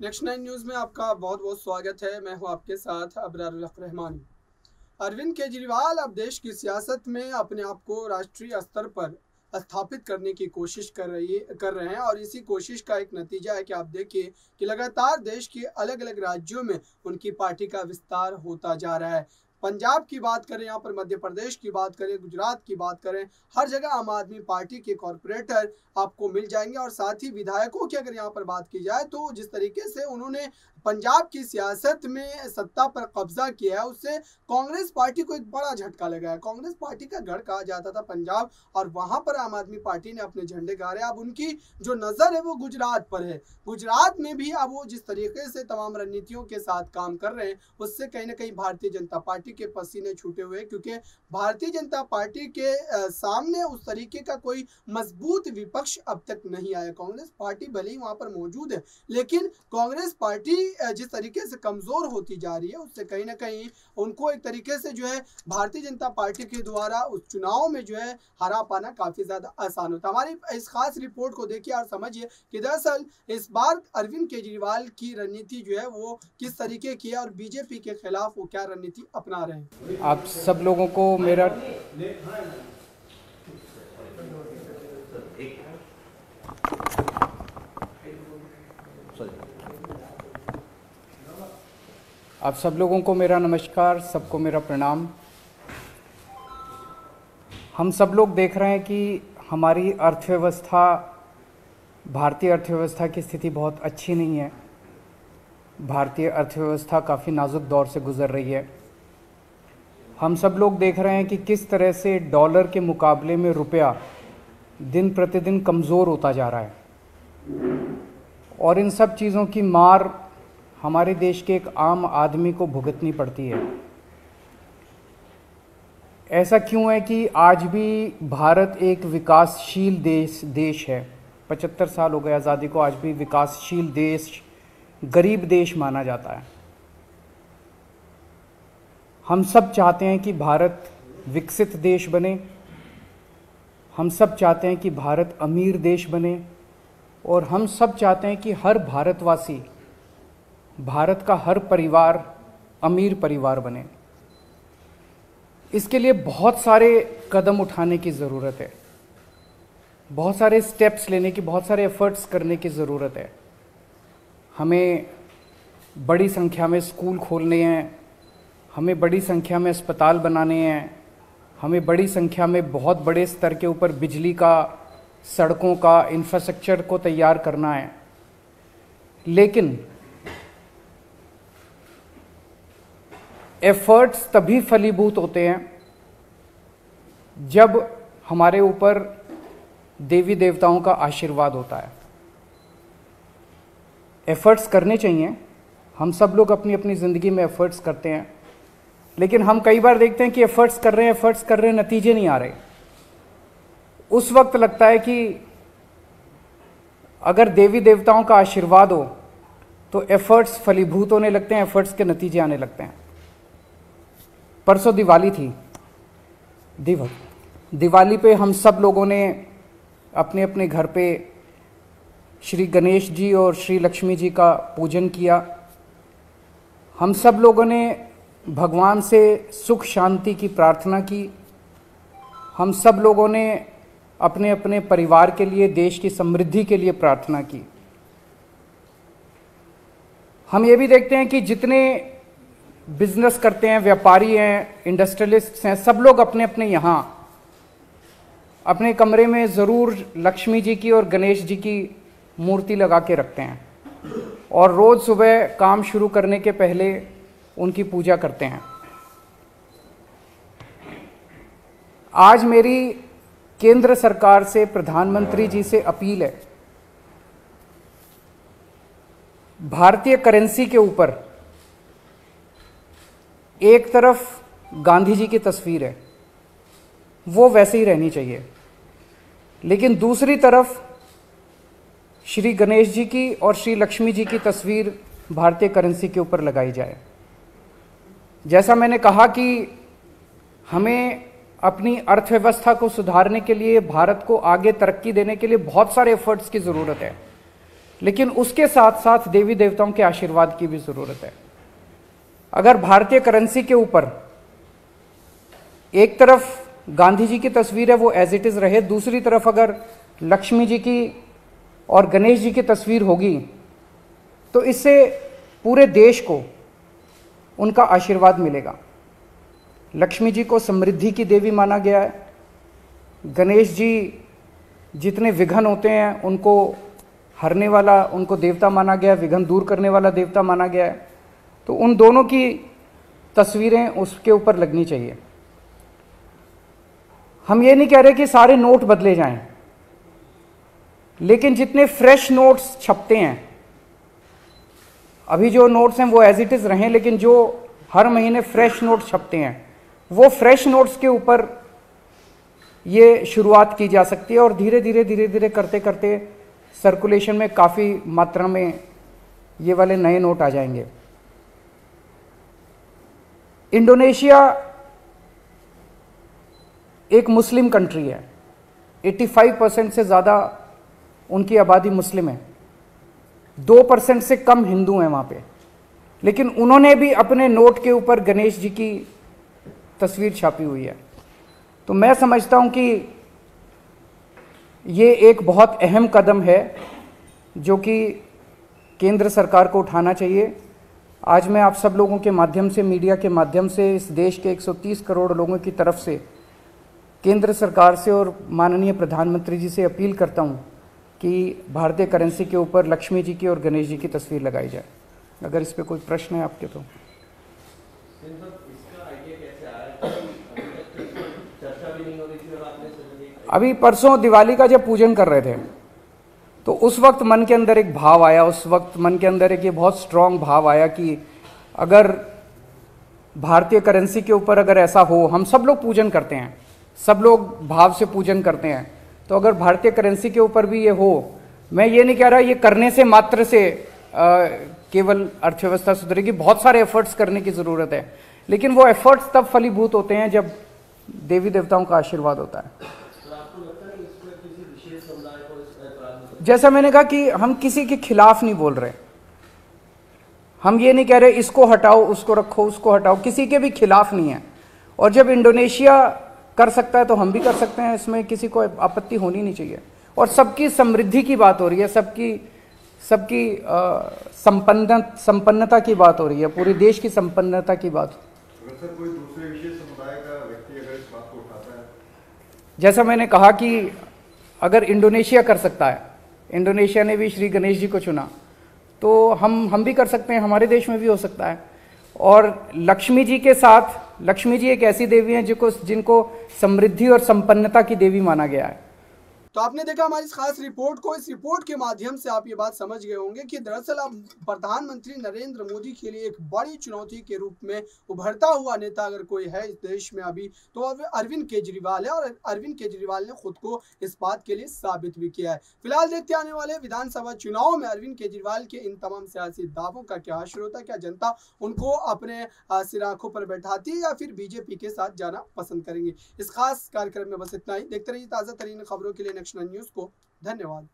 Next 9 news में आपका बहुत बहुत स्वागत है। मैं हूं आपके साथ अबरारुल हक रहमानी। अरविंद केजरीवाल अब देश की सियासत में अपने आप को राष्ट्रीय स्तर पर स्थापित करने की कोशिश कर रहे हैं और इसी कोशिश का एक नतीजा है कि आप देखिए कि लगातार देश के अलग अलग राज्यों में उनकी पार्टी का विस्तार होता जा रहा है। पंजाब की बात करें, यहाँ पर मध्य प्रदेश की बात करें, गुजरात की बात करें, हर जगह आम आदमी पार्टी के कॉरपोरेटर आपको मिल जाएंगे। और साथ ही विधायकों की अगर यहाँ पर बात की जाए तो जिस तरीके से उन्होंने पंजाब की सियासत में सत्ता पर कब्जा किया है, उससे कांग्रेस पार्टी को एक बड़ा झटका लगा है। कांग्रेस पार्टी का गढ़ कहा जाता था पंजाब, और वहां पर आम आदमी पार्टी ने अपने झंडे गाड़े। अब उनकी जो नज़र है वो गुजरात पर है। गुजरात में भी अब वो जिस तरीके से तमाम रणनीतियों के साथ काम कर रहे हैं, उससे कहीं ना कहीं भारतीय जनता पार्टी के पसीने छूटे हुए, क्योंकि भारतीय जनता पार्टी के सामने उस तरीके का कोई मजबूत विपक्ष अब तक नहीं आया। कांग्रेस पार्टी भले ही वहां पर मौजूद है, लेकिन कांग्रेस पार्टी जिस तरीके से कमजोर होती जा रही है, उससे कहीं ना कहीं उनको एक तरीके से जो है भारतीय जनता पार्टी के द्वारा उस चुनाव में जो है हरा पाना काफी ज्यादा आसान होता है। हमारी इस खास रिपोर्ट को देखिए और समझिए कि दरअसल इस बार अरविंद केजरीवाल की रणनीति जो है वो किस तरीके की है और बीजेपी के खिलाफ वो क्या रणनीति अपना रहे हैं। आप सब लोगों को मेरा नमस्कार, सबको मेरा प्रणाम। हम सब लोग देख रहे हैं कि हमारी अर्थव्यवस्था, भारतीय अर्थव्यवस्था की स्थिति बहुत अच्छी नहीं है। भारतीय अर्थव्यवस्था काफ़ी नाजुक दौर से गुज़र रही है। हम सब लोग देख रहे हैं कि किस तरह से डॉलर के मुकाबले में रुपया दिन प्रतिदिन कमज़ोर होता जा रहा है, और इन सब चीज़ों की मार हमारे देश के एक आम आदमी को भुगतनी पड़ती है। ऐसा क्यों है कि आज भी भारत एक विकासशील देश है। 75 साल हो गए आज़ादी को, आज भी विकासशील देश, गरीब देश माना जाता है। हम सब चाहते हैं कि भारत विकसित देश बने, हम सब चाहते हैं कि भारत अमीर देश बने, और हम सब चाहते हैं कि हर भारतवासी, भारत का हर परिवार अमीर परिवार बने। इसके लिए बहुत सारे कदम उठाने की ज़रूरत है, बहुत सारे स्टेप्स लेने की, बहुत सारे एफर्ट्स करने की ज़रूरत है। हमें बड़ी संख्या में स्कूल खोलने हैं, हमें बड़ी संख्या में अस्पताल बनाने हैं, हमें बड़ी संख्या में बहुत बड़े स्तर के ऊपर बिजली का, सड़कों का, इंफ्रास्ट्रक्चर को तैयार करना है। लेकिन एफर्ट्स तभी फलीभूत होते हैं जब हमारे ऊपर देवी देवताओं का आशीर्वाद होता है। एफर्ट्स करने चाहिए, हम सब लोग अपनी अपनी ज़िंदगी में एफर्ट्स करते हैं, लेकिन हम कई बार देखते हैं कि एफर्ट्स कर रहे हैं, नतीजे नहीं आ रहे। उस वक्त लगता है कि अगर देवी देवताओं का आशीर्वाद हो तो एफर्ट्स फलीभूत होने लगते हैं, एफर्ट्स के नतीजे आने लगते हैं। परसों दिवाली थी। दिवाली पे हम सब लोगों ने अपने अपने घर पे श्री गणेश जी और श्री लक्ष्मी जी का पूजन किया। हम सब लोगों ने भगवान से सुख शांति की प्रार्थना की। हम सब लोगों ने अपने अपने परिवार के लिए, देश की समृद्धि के लिए प्रार्थना की। हम ये भी देखते हैं कि जितने बिजनेस करते हैं, व्यापारी हैं, इंडस्ट्रियलिस्ट्स हैं, सब लोग अपने अपने यहाँ अपने कमरे में ज़रूर लक्ष्मी जी की और गणेश जी की मूर्ति लगा के रखते हैं, और रोज़ सुबह काम शुरू करने के पहले उनकी पूजा करते हैं। आज मेरी केंद्र सरकार से, प्रधानमंत्री जी से अपील है, भारतीय करेंसी के ऊपर एक तरफ गांधी जी की तस्वीर है, वो वैसे ही रहनी चाहिए, लेकिन दूसरी तरफ श्री गणेश जी की और श्री लक्ष्मी जी की तस्वीर भारतीय करेंसी के ऊपर लगाई जाए। जैसा मैंने कहा कि हमें अपनी अर्थव्यवस्था को सुधारने के लिए, भारत को आगे तरक्की देने के लिए बहुत सारे एफर्ट्स की ज़रूरत है। लेकिन उसके साथ साथ देवी देवताओं के आशीर्वाद की भी ज़रूरत है। अगर भारतीय करेंसी के ऊपर एक तरफ गांधी जी की तस्वीर है वो एज इट इज़ रहे, दूसरी तरफ अगर लक्ष्मी जी की और गणेश जी की तस्वीर होगी तो इससे पूरे देश को उनका आशीर्वाद मिलेगा। लक्ष्मी जी को समृद्धि की देवी माना गया है, गणेश जी जितने विघ्न होते हैं उनको हरने वाला, उनको देवता माना गया है, विघ्न दूर करने वाला देवता माना गया है। तो उन दोनों की तस्वीरें उसके ऊपर लगनी चाहिए। हम ये नहीं कह रहे कि सारे नोट बदले जाएं, लेकिन जितने फ्रेश नोट्स छपते हैं, अभी जो नोट्स हैं वो एज इट इज़ रहें, लेकिन जो हर महीने फ्रेश नोट छपते हैं वो फ्रेश नोट्स के ऊपर ये शुरुआत की जा सकती है और धीरे धीरे करते करते सर्कुलेशन में काफ़ी मात्रा में ये वाले नए नोट आ जाएंगे। इंडोनेशिया एक मुस्लिम कंट्री है, 85% से ज़्यादा उनकी आबादी मुस्लिम है, 2% से कम हिंदू हैं वहाँ पे, लेकिन उन्होंने भी अपने नोट के ऊपर गणेश जी की तस्वीर छापी हुई है। तो मैं समझता हूँ कि ये एक बहुत अहम कदम है जो कि केंद्र सरकार को उठाना चाहिए। आज मैं आप सब लोगों के माध्यम से, मीडिया के माध्यम से, इस देश के 130 करोड़ लोगों की तरफ से केंद्र सरकार से और माननीय प्रधानमंत्री जी से अपील करता हूँ कि भारतीय करेंसी के ऊपर लक्ष्मी जी की और गणेश जी की तस्वीर लगाई जाए। अगर इस पे कोई प्रश्न है आपके तो। अभी परसों दिवाली का जब पूजन कर रहे थे तो उस वक्त मन के अंदर एक भाव आया, उस वक्त मन के अंदर एक ये बहुत स्ट्रांग भाव आया कि अगर भारतीय करेंसी के ऊपर अगर ऐसा हो, हम सब लोग पूजन करते हैं, सब लोग भाव से पूजन करते हैं, तो अगर भारतीय करेंसी के ऊपर भी ये हो, मैं ये नहीं कह रहा ये करने से मात्र से केवल अर्थव्यवस्था सुधरेगी, बहुत सारे एफर्ट्स करने की ज़रूरत है, लेकिन वो एफर्ट्स तब फलीभूत होते हैं जब देवी देवताओं का आशीर्वाद होता है। जैसा मैंने कहा कि हम किसी के खिलाफ नहीं बोल रहे, हम ये नहीं कह रहे इसको हटाओ, उसको रखो, उसको हटाओ, किसी के भी खिलाफ नहीं है। और जब इंडोनेशिया कर सकता है तो हम भी कर सकते हैं, इसमें किसी को आपत्ति होनी नहीं चाहिए। और सबकी समृद्धि की बात हो रही है, सबकी संपन्नता की बात हो रही है, पूरे देश की संपन्नता की बात। अगर सर कोई दूसरे विशेष समुदाय का व्यक्ति अगर इस बात को उठाता है, जैसा मैंने कहा कि अगर इंडोनेशिया कर सकता है, इंडोनेशिया ने भी श्री गणेश जी को चुना, तो हम भी कर सकते हैं, हमारे देश में भी हो सकता है। और लक्ष्मी जी के साथ, लक्ष्मी जी एक ऐसी देवी हैं जिनको समृद्धि और संपन्नता की देवी माना गया है। तो आपने देखा हमारी इस खास रिपोर्ट को। इस रिपोर्ट के माध्यम से आप ये बात समझ गए होंगे कि दरअसल अब प्रधानमंत्री नरेंद्र मोदी के लिए एक बड़ी चुनौती के रूप में उभरता हुआ नेता अगर कोई है इस देश में अभी, तो अब अरविंद केजरीवाल है। और अरविंद केजरीवाल ने खुद को इस बात के लिए साबित भी किया है। फिलहाल देखते आने वाले विधानसभा चुनाव में अरविंद केजरीवाल के इन तमाम सियासी दावों का क्या असर होता है, क्या जनता उनको अपने सिराखों पर बैठाती है या फिर बीजेपी के साथ जाना पसंद करेंगे। इस खास कार्यक्रम में बस इतना ही। देखते रहिए ताज़ा तरीन खबरों के लिए नेक्स्ट न्यूज़ को। धन्यवाद।